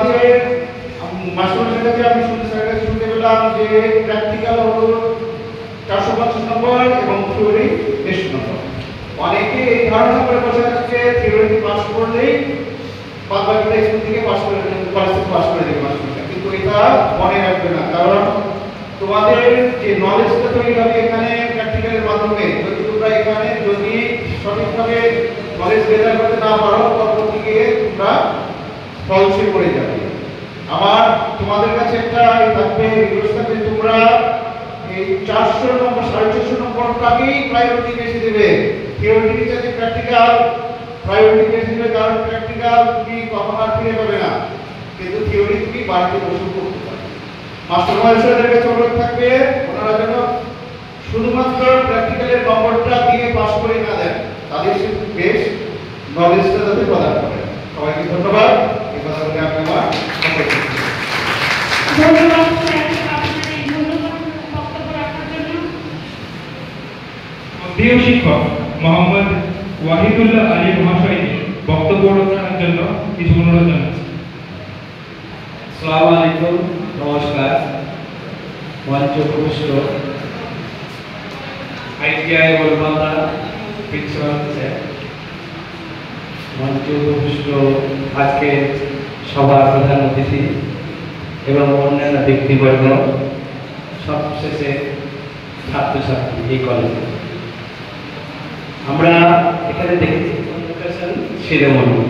তোমাদের মাস্টারের কাছে আমি শুনতে পেলাম যে প্র্যাকটিক্যাল হলো 450 নম্বর এবং থিওরি 150 নম্বর। অনেকে এই ধারণা করে বসে আছে থিওরি পাস করলেই বাকি স্কুল থেকে পাস করে কলেজ থেকে পাস করে দেবে মাস্টারটা, কিন্তু এটা মনে রাখবে না। কারণ তোমাদের যে নলেজটা তৈরি হবে এখানে প্র্যাকটিক্যালের মাধ্যমে, যদি তোমরা এখানে যদি সঠিকভাবে নলেজ গেদার করতে না পারো পরবর্তী গিয়ে তোমরা ফলসে পড়ে যাবে। আমার তোমাদের কাছে একটা থাকবে রিকোয়েস্ট থাকবে, তোমরা এই 400 নম্বর 450 নম্বরটাকেই প্রায়োরিটি বেশি দেবে। থিওরিটির চাইতে প্র্যাকটিক্যাল প্রায়োরিটি বেশি দেবে, কারণ প্র্যাকটিক্যাল তুমি কখনো আর ফিরে পাবে না, কিন্তু থিওরি তুমি বাড়িতে বসে করতে পারবে। মাস্টার মহাশয়দের কাছে অনুরোধ থাকবে ওনারা যেন শুধুমাত্র প্র্যাকটিক্যালের নম্বরটা দিয়ে পাস করে না দেন, তাদের বেশ নলেজটা যাতে প্রদান করেন। সবাইকে ধন্যবাদ। এই কথা বলে আমি আমার প্রিয় শিক্ষক মোহাম্মদ ওয়াহিদুল্লাহ আলী মহাশয়কে বক্তব্য রাখার জন্য কিছু অনুরোধ জানাচ্ছি। আসসালামু আলাইকুম, নমস্কার। মঞ্চ উপস্থিত আইটিআই বলমাতা প্রিন্সিপাল স্যার, মঞ্চ উপস্থিত আজকে সভার প্রধান অতিথি এবং অন্যান্য ব্যক্তিবর্গ, সবশেষে ছাত্রছাত্রী এই কলেজে। আমরা এখানে দেখেছি কনভোকেশন সেরেমনি,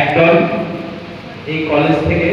একদল এই কলেজ থেকে